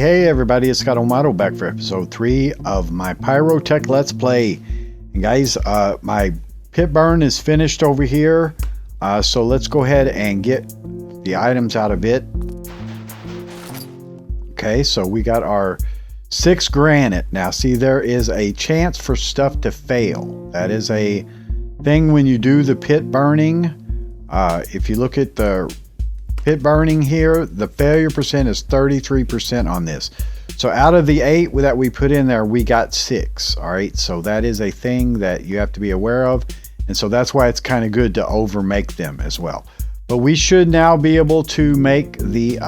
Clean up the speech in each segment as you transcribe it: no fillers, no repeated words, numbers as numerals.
Hey everybody, it's Scott O'Mato back for episode 3 of my Pyrotech Let's Play. And guys, my pit burn is finished over here. So let's go ahead and get the items out of it. Okay, so we got our 6 granite. Now see, there is a chance for stuff to fail. That is a thing when you do the pit burning. If you look at the pit burning here, the failure percent is 33% on this. So out of the 8 that we put in there, we got 6. All right, so that is a thing that you have to be aware of, and so that's why it's kind of good to over make them as well. But we should now be able to make the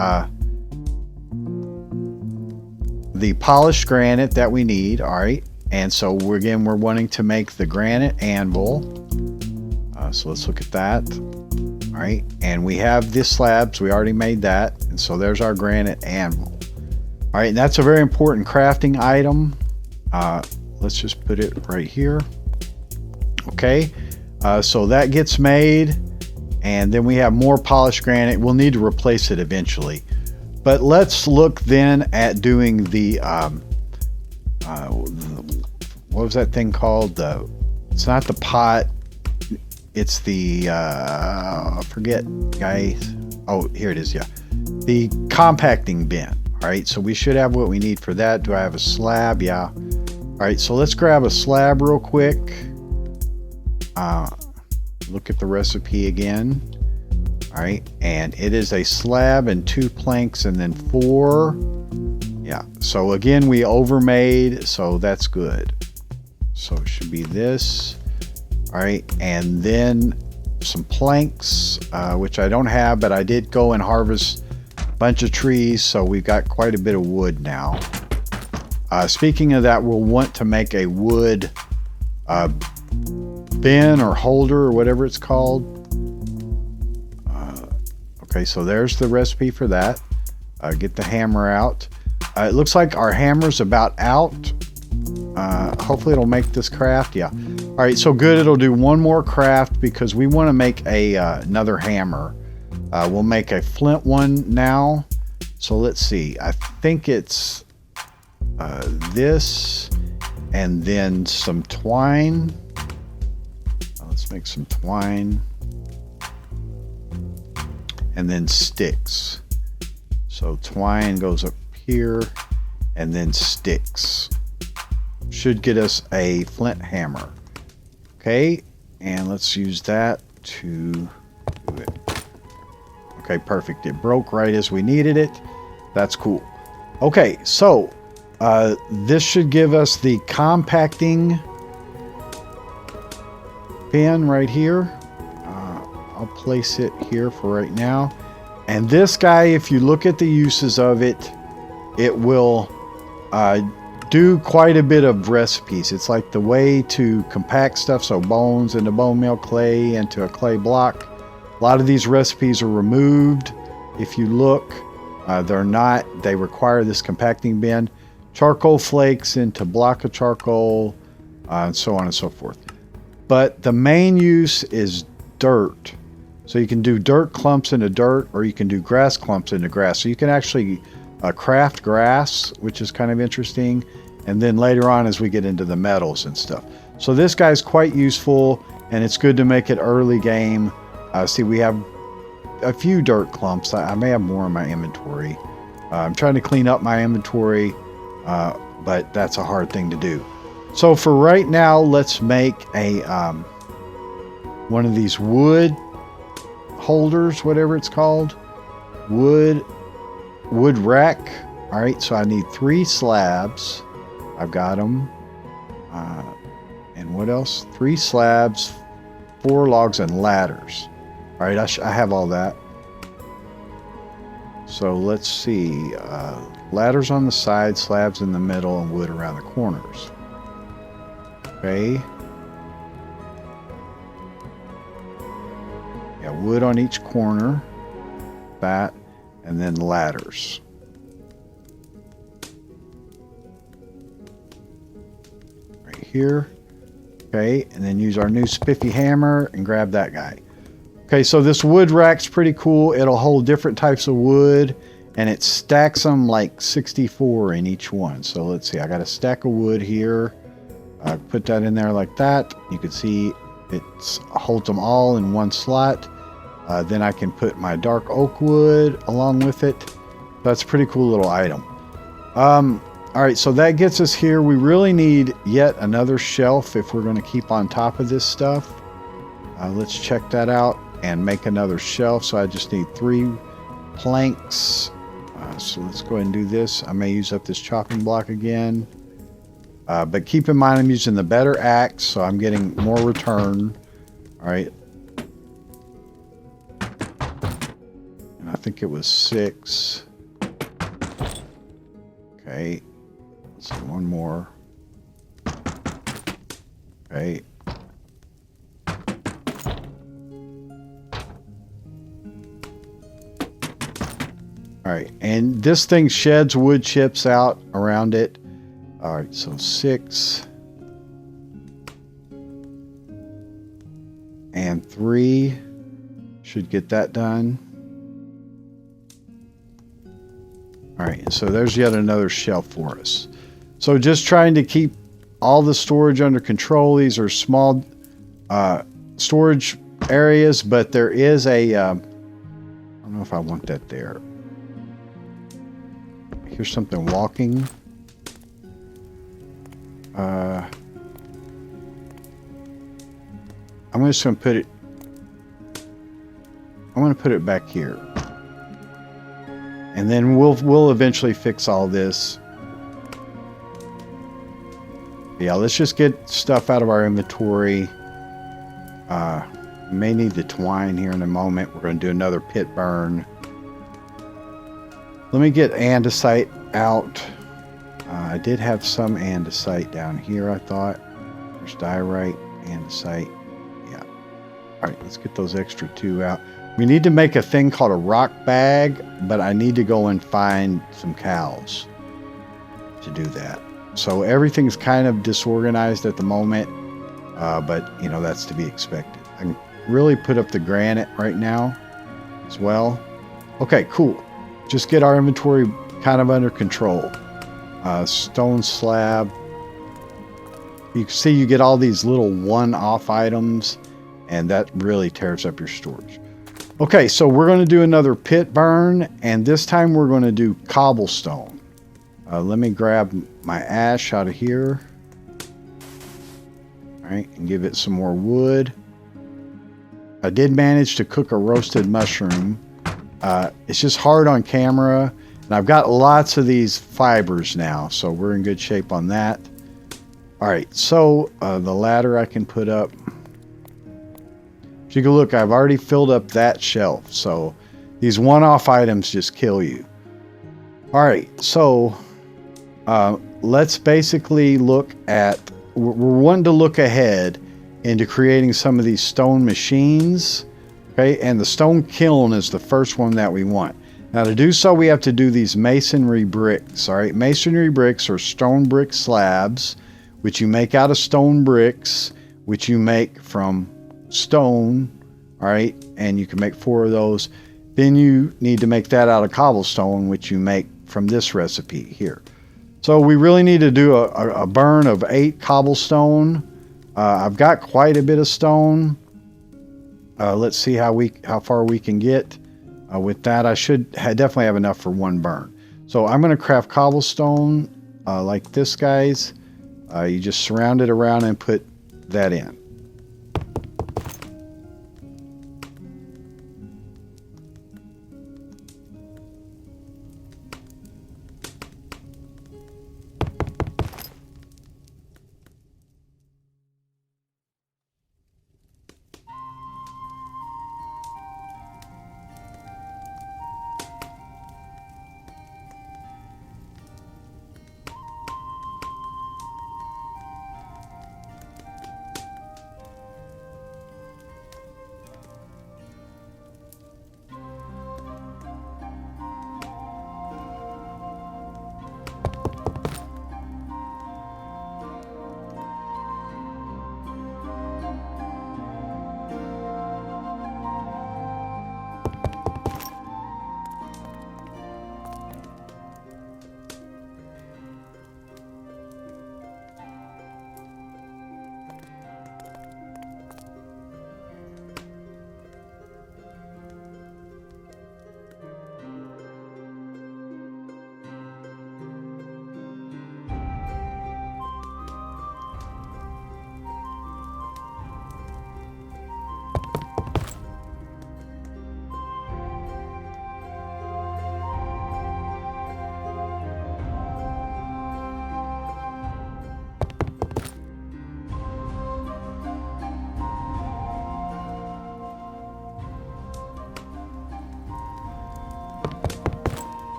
polished granite that we need. All right, and so we're wanting to make the granite anvil. So let's look at that. All right, and we have this slabs. We already made that, and so there's our granite anvil. All right, and that's a very important crafting item. Let's just put it right here. Okay, so that gets made, and then we have more polished granite. We'll need to replace it eventually, but let's look then at doing the what was that thing called? It's not the pot. It's the, I forget, guys. Oh, here it is, yeah. The compacting bin. All right, so we should have what we need for that. Do I have a slab? Yeah. All right, so let's grab a slab real quick. Look at the recipe again. All right, and it is a slab and 2 planks and then 4. Yeah, so again, we overmade, so that's good. So it should be this. All right, and then some planks, which I don't have, but I did go and harvest a bunch of trees, so we've got quite a bit of wood now. Speaking of that, we'll want to make a wood bin or holder or whatever it's called. Okay, so there's the recipe for that. Get the hammer out. It looks like our hammer's about out. Hopefully it'll make this craft. Yeah. All right, so good. It'll do one more craft because we want to make a another hammer. We'll make a flint one now. So let's see. I think it's this and then some twine. Let's make some twine and then sticks. So twine goes up here and then sticks. Should get us a flint hammer. Okay, and let's use that to do it. Okay, perfect. It broke right as we needed it. That's cool. Okay, so this should give us the compacting bin right here. I'll place it here for right now. And this guy, if you look at the uses of it, it will do quite a bit of recipes. It's like the way to compact stuff, so bones into bone meal clay into a clay block. A lot of these recipes are removed. If you look, they require this compacting bin. Charcoal flakes into block of charcoal, and so on and so forth. But the main use is dirt. So you can do dirt clumps into dirt, or you can do grass clumps into grass. So you can actually craft grass, which is kind of interesting. And then later on as we get into the metals and stuff. So this guy's quite useful, and it's good to make it early game. See, we have a few dirt clumps. I may have more in my inventory. I'm trying to clean up my inventory, but that's a hard thing to do. So for right now, let's make a one of these wood holders, whatever it's called. Wood rack. All right, so I need 3 slabs. I've got them. And what else? 3 slabs, 4 logs, and ladders. All right, I have all that. So let's see. Ladders on the side, slabs in the middle, and wood around the corners. Okay. Yeah, wood on each corner. That. And then ladders. Here. Okay, and then use our new spiffy hammer and grab that guy. Okay, so this wood rack's pretty cool. It'll hold different types of wood, and it stacks them like 64 in each one. So let's see, I got a stack of wood here. I put that in there like that. You can see it holds them all in one slot. Then I can put my dark oak wood along with it. That's a pretty cool little item. All right, so that gets us here. We really need yet another shelf if we're going to keep on top of this stuff. Let's check that out and make another shelf. So I just need 3 planks. So let's go ahead and do this. I may use up this chopping block again. But keep in mind I'm using the better axe, so I'm getting more return. All right. And I think it was 6. Okay. Let's do one more. Okay. All right, and this thing sheds wood chips out around it. All right, so 6 and 3 should get that done. All right, so there's yet another shelf for us. So just trying to keep all the storage under control. These are small storage areas, but there is a, I don't know if I want that there. Here's something walking. I'm just going to put it, I'm going to put it back here. And then we'll eventually fix all this. Yeah, let's just get stuff out of our inventory. May need the twine here in a moment. We're going to do another pit burn. Let me get andesite out. I did have some andesite down here, I thought. There's diorite, andesite. Yeah. All right, let's get those extra 2 out. We need to make a thing called a rock bag, but I need to go and find some cows to do that. So everything's kind of disorganized at the moment, but you know, that's to be expected. I can really put up the granite right now as well. Okay, cool. Just get our inventory kind of under control. Stone slab. You can see you get all these little one-off items, and that really tears up your storage. Okay, so we're going to do another pit burn, and this time we're going to do cobblestone. Let me grab my ash out of here. All right, and give it some more wood. I did manage to cook a roasted mushroom. It's just hard on camera, and I've got lots of these fibers now, so we're in good shape on that. All right, so the ladder I can put up. If you can look, I've already filled up that shelf, so these one-off items just kill you. All right, so let's basically look at, we're wanting to look ahead into creating some of these stone machines. Okay, and the stone kiln is the first one that we want. Now to do so, we have to do these masonry bricks. All right, masonry bricks are stone brick slabs, which you make out of stone bricks, which you make from stone. All right, and you can make 4 of those. Then you need to make that out of cobblestone, which you make from this recipe here. So we really need to do a burn of 8 cobblestone. I've got quite a bit of stone. Let's see how far we can get with that. I should definitely have enough for 1 burn. So I'm going to craft cobblestone like this, guys. You just surround it around and put that in.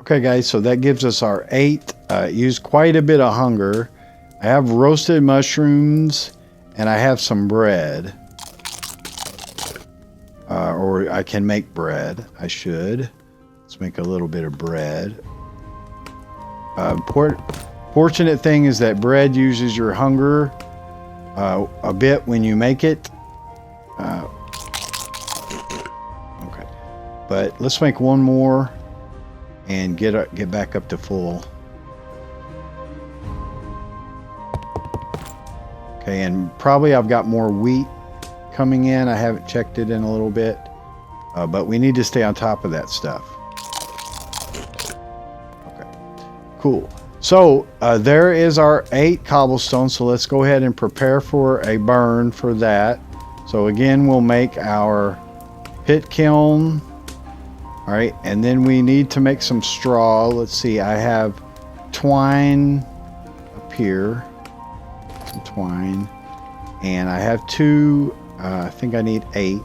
Okay, guys, so that gives us our 8. Used quite a bit of hunger. I have roasted mushrooms, and I have some bread. Or I can make bread. I should. Let's make a little bit of bread. Fortunate thing is that bread uses your hunger a bit when you make it. Okay, but let's make one more and get back up to full. Okay, and probably I've got more wheat coming in. I haven't checked it in a little bit, but we need to stay on top of that stuff. Okay, cool. So there is our 8 cobblestone. So let's go ahead and prepare for a burn for that. So again, we'll make our pit kiln. All right, and then we need to make some straw. Let's see, I have twine up here, some twine, and I have 2. I think I need 8.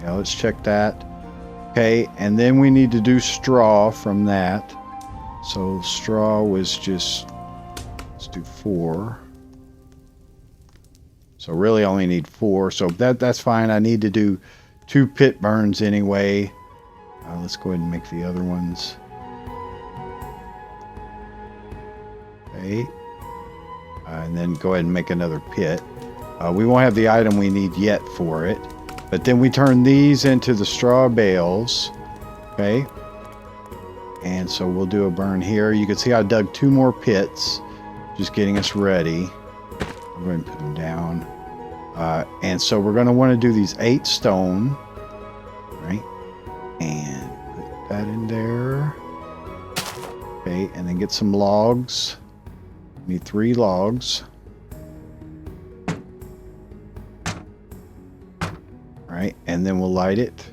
Yeah, let's check that. Okay, and then we need to do straw from that. So straw was just, let's do 4. So really only need 4. So that's fine. I need to do 2 pit burns anyway. Let's go ahead and make the other ones. Okay. And then go ahead and make another pit. We won't have the item we need yet for it. But then we turn these into the straw bales. Okay. And so we'll do a burn here. You can see I dug 2 more pits. Just getting us ready. I'm going to put them down. And so we're going to want to do these 8 stone. Right. And put that in there. Okay. And then get some logs. We need 3 logs. All right. And then we'll light it.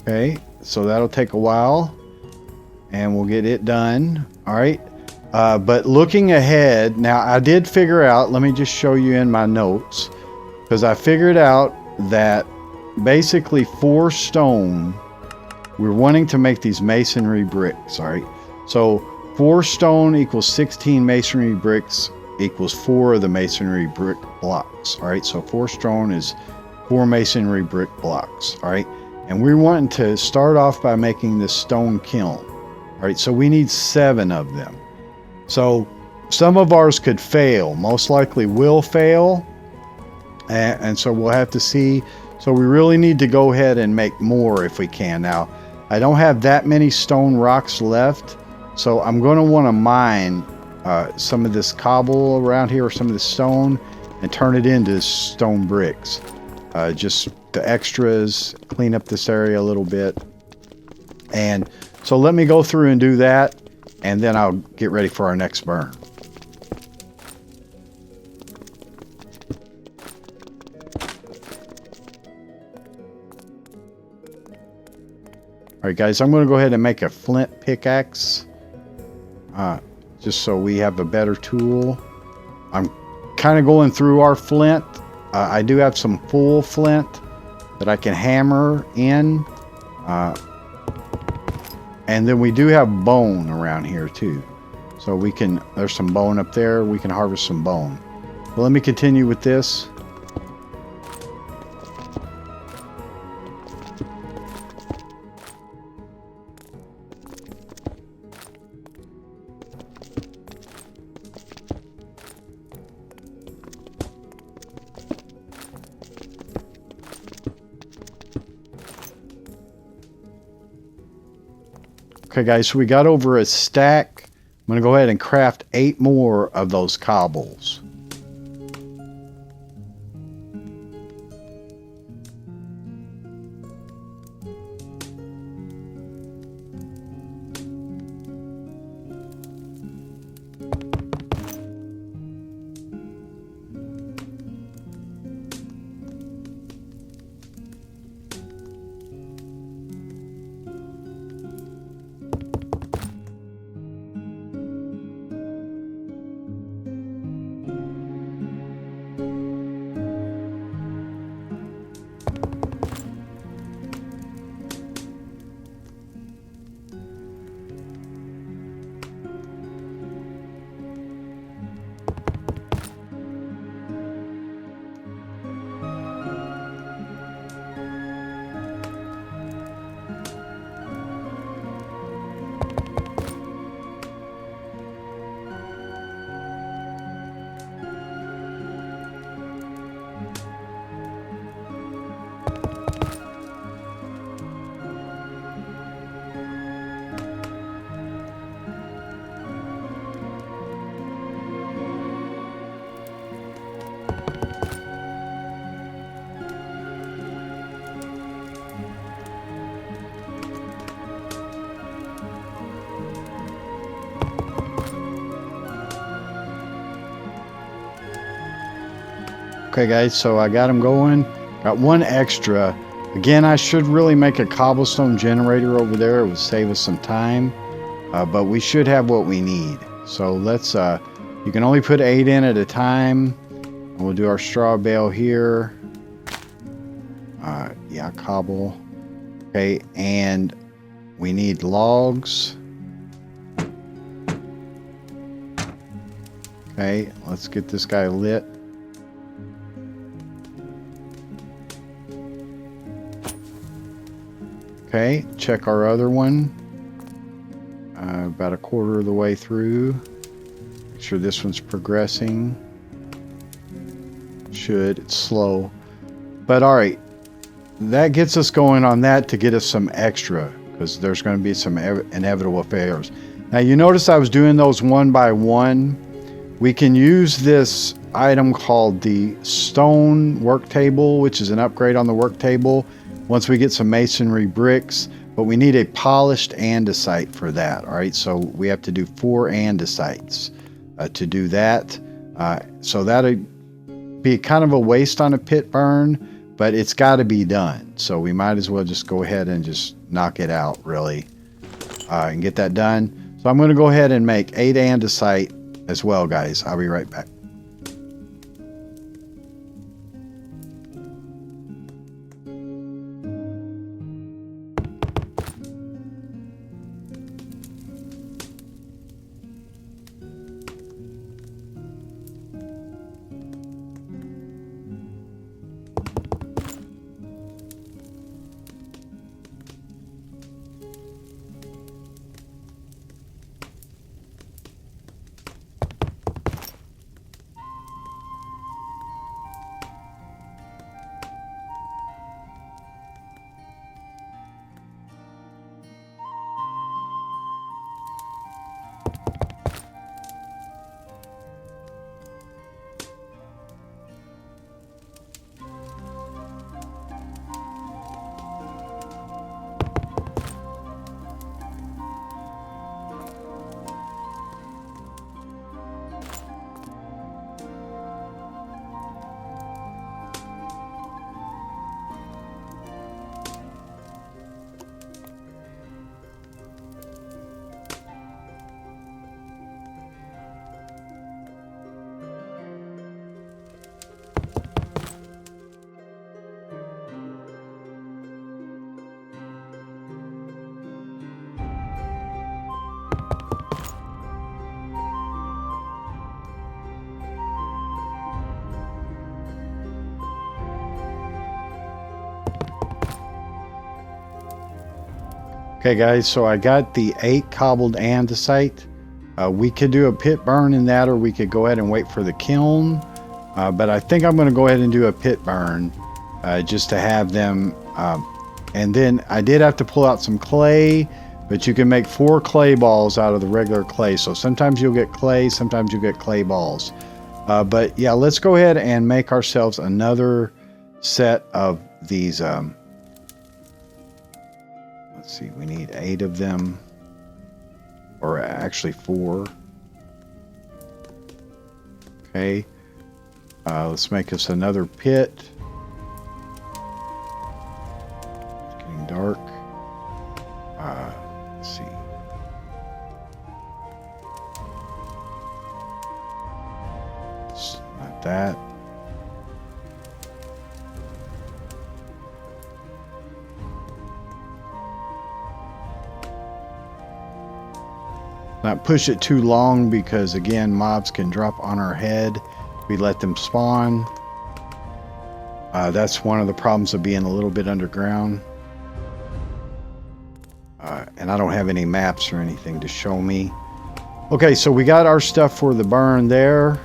Okay. So that'll take a while. And we'll get it done. All right. But looking ahead, now I did figure out, let me just show you in my notes, because I figured out that basically 4 stone, we're wanting to make these masonry bricks. All right. So 4 stone equals 16 masonry bricks equals 4 of the masonry brick blocks. All right. So 4 stone is 4 masonry brick blocks. All right. And we're wanting to start off by making this stone kiln. All right, so we need 7 of them. So some of ours could fail, most likely will fail. And so we'll have to see. So we really need to go ahead and make more if we can. Now, I don't have that many stone rocks left. So I'm going to want to mine some of this cobble around here, or some of the stone, and turn it into stone bricks. Just the extras, clean up this area a little bit. And so let me go through and do that, and then I'll get ready for our next burn. All right, guys, I'm going to go ahead and make a flint pickaxe, just so we have a better tool. I'm kind of going through our flint. I do have some full flint that I can hammer in. And then we do have bone around here too. So we can, there's some bone up there. We can harvest some bone. Well, let me continue with this. Okay, guys, so we got over a stack. I'm going to go ahead and craft 8 more of those cobbles. Okay guys, so I got them going. Got one extra. Again, I should really make a cobblestone generator over there. It would save us some time. But we should have what we need. So let's, you can only put 8 in at a time. And we'll do our straw bale here. Yeah, cobble. Okay, and we need logs. Okay, let's get this guy lit. Okay, check our other one. About a quarter of the way through. Make sure this one's progressing. Should. It's slow. But alright. That gets us going on that to get us some extra. Because there's going to be some inevitable failures. Now you notice I was doing those one by one. We can use this item called the stone work table, which is an upgrade on the work table. Once we get some masonry bricks. But we need a polished andesite for that. All right, so we have to do 4 andesites to do that. So that'd be kind of a waste on a pit burn, but it's got to be done. So we might as well just go ahead and just knock it out, really, and get that done. So I'm going to go ahead and make 8 andesite as well, guys. I'll be right back. Okay guys, so I got the 8 cobbled andesite. We could do a pit burn in that, or we could go ahead and wait for the kiln. But I think I'm going to go ahead and do a pit burn just to have them. And then I did have to pull out some clay, but you can make 4 clay balls out of the regular clay. So sometimes you'll get clay, sometimes you'll get clay balls. But yeah, let's go ahead and make ourselves another set of these. Let's see, we need 8 of them, or actually 4. Okay, let's make us another pit. It's getting dark. Let's see. It's not that. Not push it too long, because again, mobs can drop on our head if we let them spawn. That's one of the problems of being a little bit underground. And I don't have any maps or anything to show me. Okay, so we got our stuff for the burn there.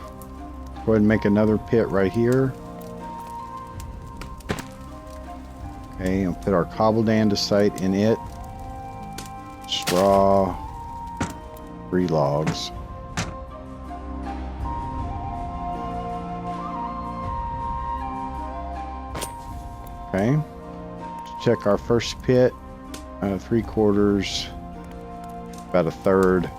Go ahead and make another pit right here. Okay, and put our cobbled andesite in it. Straw. 3 logs. Okay. Check our first pit. 3/4. About 1/3.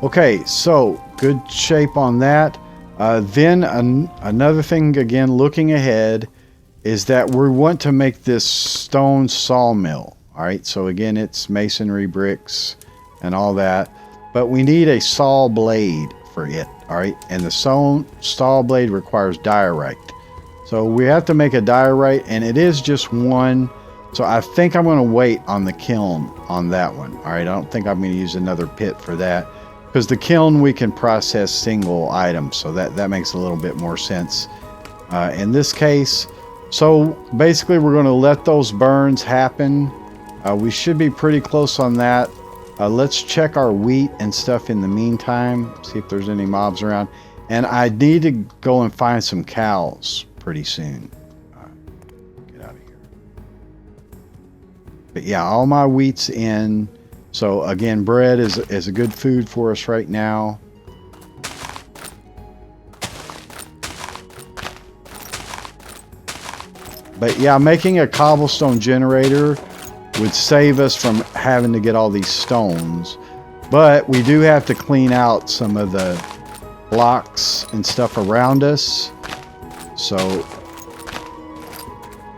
Okay, so good shape on that. Another thing, again, looking ahead, is that we want to make this stone sawmill. All right, so again, it's masonry bricks and all that, but we need a saw blade for it. All right, and the saw blade requires diorite. So we have to make a diorite, and it is just one. So I think I'm going to wait on the kiln on that one. All right, I don't think I'm going to use another pit for that, because the kiln we can process single items, so that makes a little bit more sense in this case. So basically we're going to let those burns happen. We should be pretty close on that. Let's check our wheat and stuff in the meantime, see if there's any mobs around. And I need to go and find some cows pretty soon. Get out of here. But yeah, all my wheat's in. So again, bread is a good food for us right now. But yeah, making a cobblestone generator would save us from having to get all these stones. But we do have to clean out some of the blocks and stuff around us. So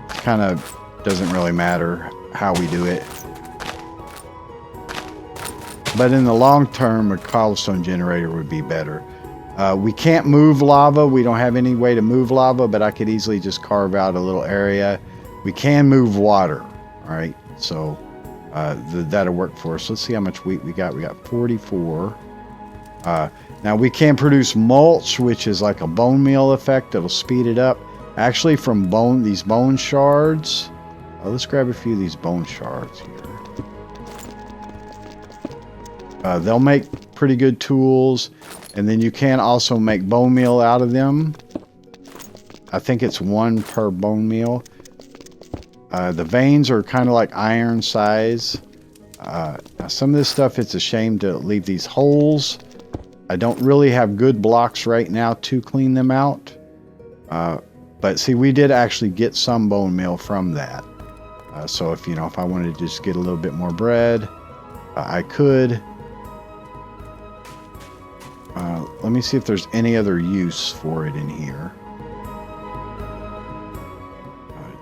it kind of doesn't really matter how we do it. But in the long term, a cobblestone generator would be better. We can't move lava. We don't have any way to move lava, but I could easily just carve out a little area. We can move water. All right, so that'll work for us. Let's see how much wheat we got. We got 44. Now we can produce mulch, which is like a bone meal effect. It'll speed it up. Actually, from these bone shards. Let's grab a few of these bone shards here. They'll make pretty good tools, and then you can also make bone meal out of them. I think it's 1 per bone meal. The veins are kind of like iron size. Now some of this stuff, it's a shame to leave these holes. I don't really have good blocks right now to clean them out. But see, we did actually get some bone meal from that. So if I wanted to just get a little bit more bread, I could. Let me see if there's any other use for it in here.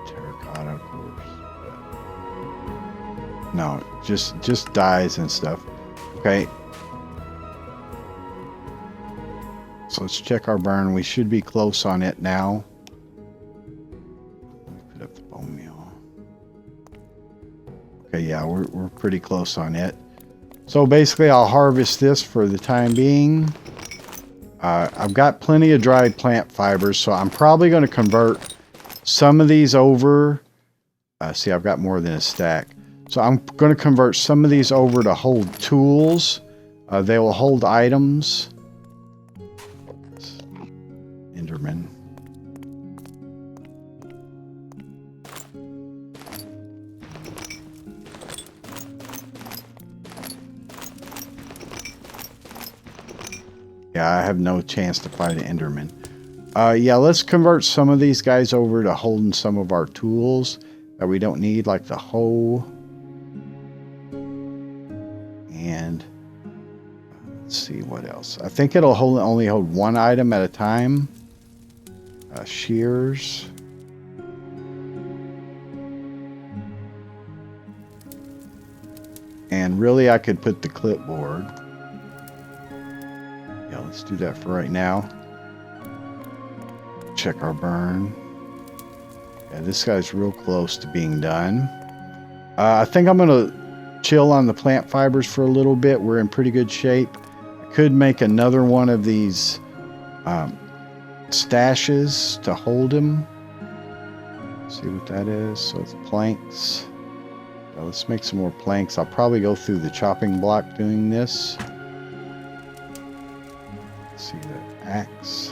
Terracotta, of course. No, just dyes and stuff. Okay. So let's check our burn. We should be close on it now. Let me put up the bone meal. Okay, yeah, we're pretty close on it. So basically, I'll harvest this for the time being. I've got plenty of dried plant fibers, so I'm probably going to convert some of these over. See, I've got more than a stack. So I'm going to convert some of these over to hold tools. They will hold items. Enderman. Yeah, I have no chance to fight an Enderman. Yeah, let's convert some of these guys over to holding some of our tools that we don't need, like the hoe. And let's see what else. I think it'll only hold 1 item at a time. Shears. And really, I could put the clipboard. Yeah, let's do that for right now. Check our burn. Yeah, this guy's real close to being done. I think I'm going to chill on the plant fibers for a little bit. We're in pretty good shape. I could make another one of these stashes to hold him. See what that is. So it's planks. Let's make some more planks. I'll probably go through the chopping block doing this. Let's see the axe.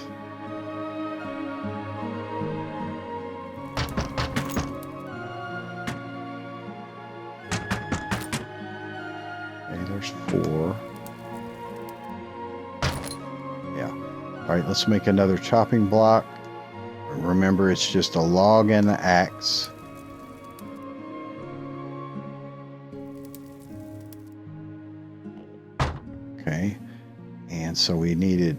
Okay, there's 4. Yeah. All right, let's make another chopping block. Remember, it's just a log and an axe. Okay, and so we needed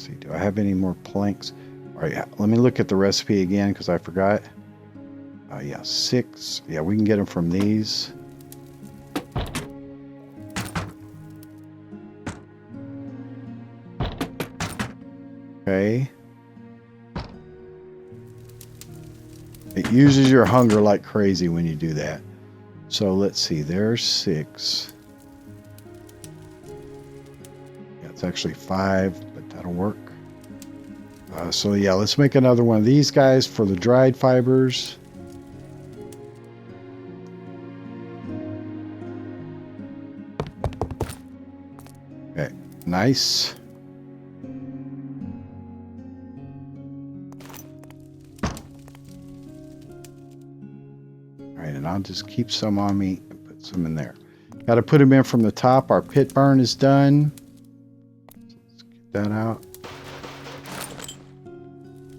Let's see, do I have any more planks? All right, let me look at the recipe again because I forgot. Yeah, 6. Yeah, we can get them from these. Okay. It uses your hunger like crazy when you do that. So let's see, there's 6. Yeah, it's actually 5, but that'll work. So yeah, let's make another one of these guys for the dried fibers. Okay, nice. Alright, and I'll just keep some on me and put some in there. Got to put them in from the top. Our pit burn is done. Let's get that out.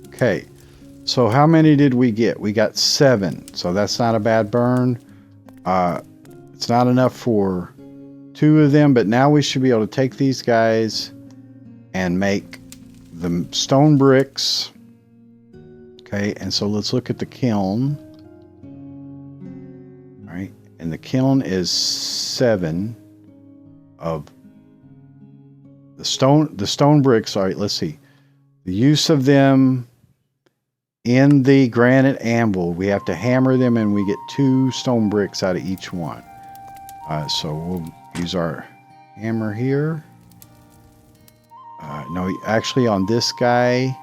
Okay, so how many did we get? We got 7, so that's not a bad burn. It's not enough for 2 of them, but now we should be able to take these guys and make the stone bricks. Okay, and so let's look at the kiln. All right, and the kiln is 7 of the stone bricks. All right, let's see. The use of them in the granite anvil, we have to hammer them and we get 2 stone bricks out of each one. So we'll use our hammer here. No, actually on this guy,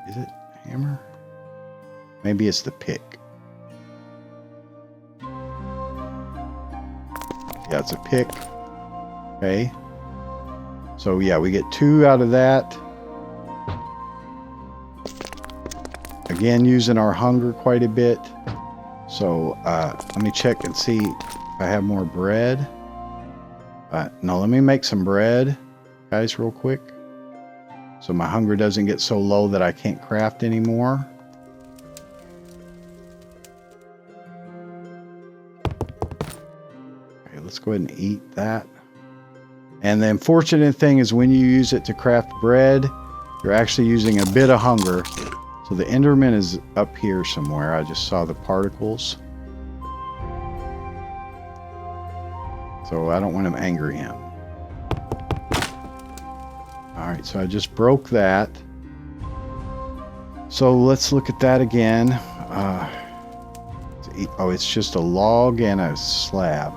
is it hammer? Maybe it's the pick. Yeah, it's a pick. Okay. So yeah, we get 2 out of that. Again, using our hunger quite a bit. So let me check and see if I have more bread. No, let me make some bread, guys, real quick. So my hunger doesn't get so low that I can't craft anymore. Okay, let's go ahead and eat that. And the unfortunate thing is when you use it to craft bread, you're actually using a bit of hunger. So the Enderman is up here somewhere. I just saw the particles. So I don't want to anger him. Alright, so I just broke that. So let's look at that again. Oh, it's just a log and a slab.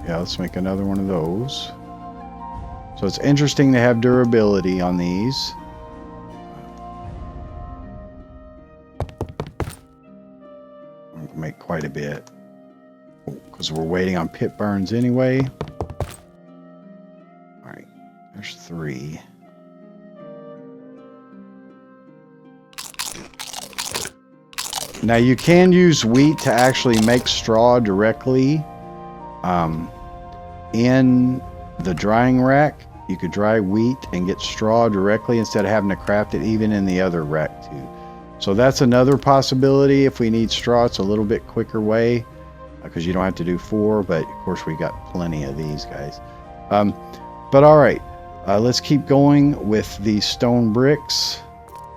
Yeah, let's make another one of those. So it's interesting to have durability on these. I'll make quite a bit because we're waiting on pit burns anyway. All right, there's 3. Now you can use wheat to actually make straw directly in the drying rack. You could dry wheat and get straw directly instead of having to craft it even in the other rack too. So that's another possibility. If we need straw, it's a little bit quicker way because you don't have to do 4, but of course we got plenty of these guys. But all right, let's keep going with the stone bricks.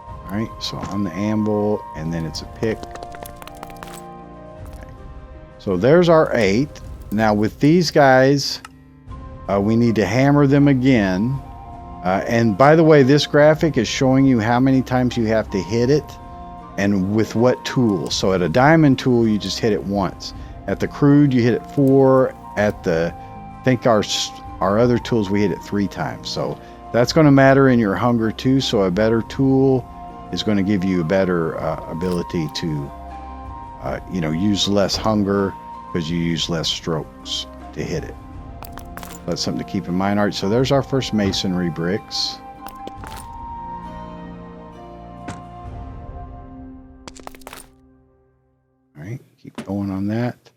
All right, so on the anvil and then it's a pick. Okay. So there's our 8. Now with these guys, we need to hammer them again. And by the way, this graphic is showing you how many times you have to hit it and with what tool. So at a diamond tool, you just hit it once. At the crude, you hit it 4. At the, I think our other tools, we hit it 3 times. So that's going to matter in your hunger too. So a better tool is going to give you a better ability to, use less hunger because you use less strokes to hit it. That's something to keep in mind. All right, so there's our first masonry bricks. All right, keep going on that.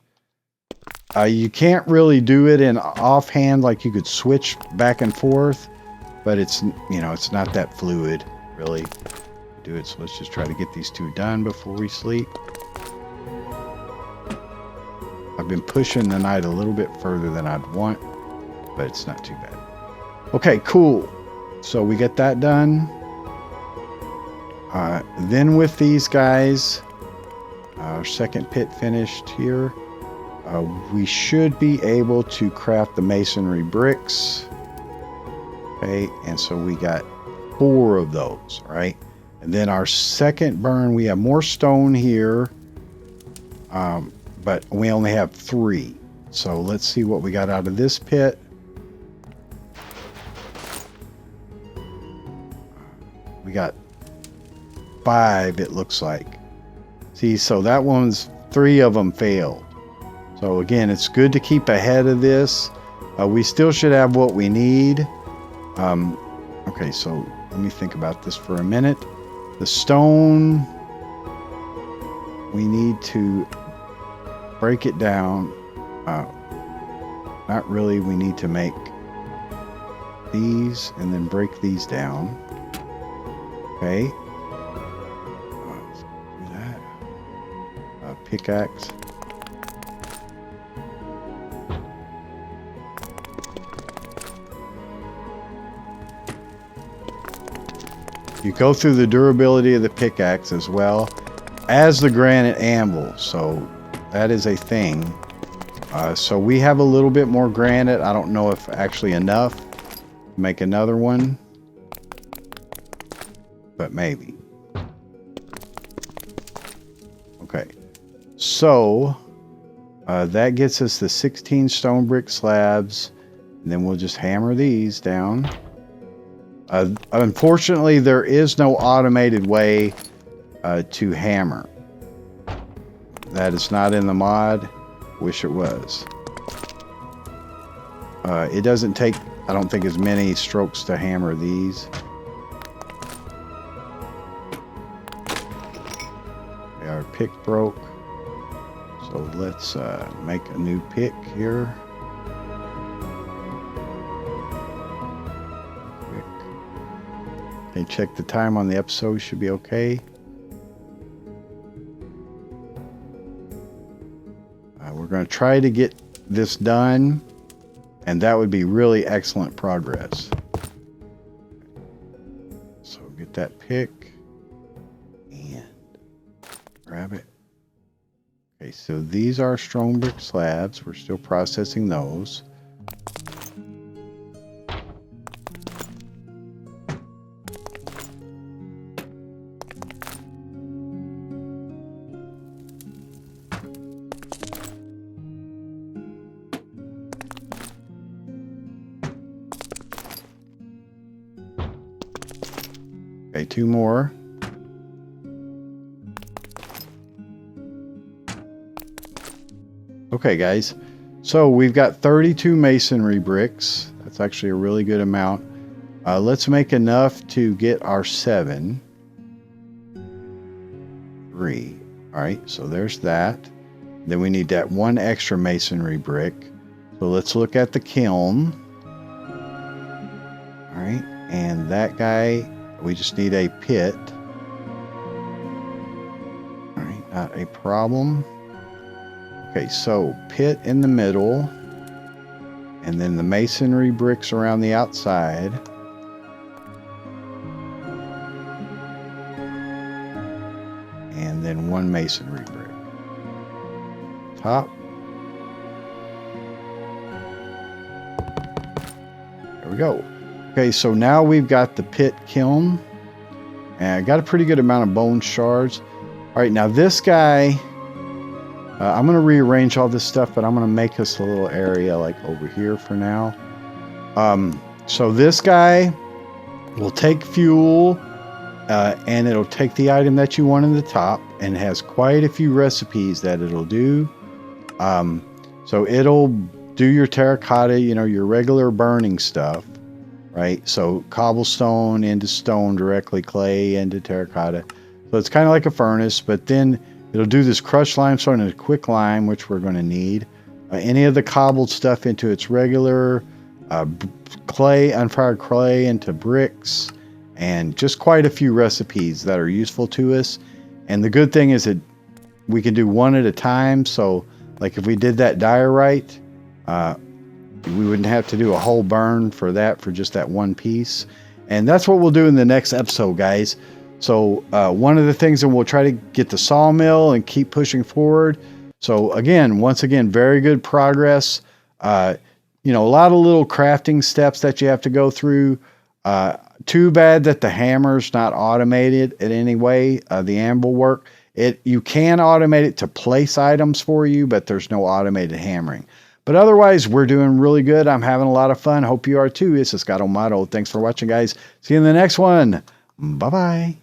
You can't really do it in offhand, like you could switch back and forth, but it's not that fluid, really, to do it. So let's just try to get these 2 done before we sleep. I've been pushing the night a little bit further than I'd want. but it's not too bad. Okay, cool. So we get that done. Then with these guys, our second pit finished here. We should be able to craft the masonry bricks. Okay, and so we got 4 of those, right? And then our second burn, we have more stone here, but we only have 3. So let's see what we got out of this pit. We got 5, it looks like. See, so that one's 3 of them failed. So again, it's good to keep ahead of this. We still should have what we need. Okay, so let me think about this for a minute. The stone, we need to break it down. Not really, we need to make these and then break these down. Okay. Let's do that. Pickaxe. You go through the durability of the pickaxe as well as the granite anvil, so that is a thing. So we have a little bit more granite. I don't know if actually enough to make another one, but maybe. Okay, so that gets us the 16 stone brick slabs, and then we'll just hammer these down. Unfortunately, there is no automated way to hammer. That is not in the mod. Wish it was. It doesn't take, I don't think, as many strokes to hammer these. Our pick broke. So let's make a new pick here. Okay, check the time on the episode, should be okay. We're going to try to get this done, and that would be really excellent progress. So get that pick and grab it. Okay, so these are stone brick slabs. We're still processing those. Okay, 2 more. Okay, guys. So we've got 32 masonry bricks. That's actually a really good amount. Let's make enough to get our 7. 3. All right, so there's that. Then we need that 1 extra masonry brick. So let's look at the kiln. All right, and that guy, we just need a pit. All right, not a problem. Okay, so pit in the middle, and then the masonry bricks around the outside. And then 1 masonry brick. Top. There we go. Okay, so now we've got the pit kiln, and I got a pretty good amount of bone shards. All right, now this guy, I'm going to rearrange all this stuff, but I'm going to make us a little area like over here for now. So this guy will take fuel, and it'll take the item that you want in the top, and has quite a few recipes that it'll do. So it'll do your terracotta, you know, your regular burning stuff. Right, so cobblestone into stone directly, clay into terracotta. So it's kind of like a furnace, but then it'll do this crushed limestone and a quick lime, which we're going to need. Any of the cobbled stuff into its regular clay, unfired clay into bricks, and just quite a few recipes that are useful to us. And the good thing is that we can do 1 at a time. So, like if we did that diorite, We wouldn't have to do a whole burn for that, for just that one piece. And that's what we'll do in the next episode, guys. So one of the things, and we'll try to get the sawmill and keep pushing forward. So again, once again, very good progress. You know, a lot of little crafting steps that you have to go through. Too bad that the hammer's not automated in any way. The anvil work, you can automate it to place items for you, but there's no automated hammering. But otherwise, we're doing really good. I'm having a lot of fun. Hope you are too. This is Scott O'Mato. Thanks for watching, guys. See you in the next one. Bye-bye.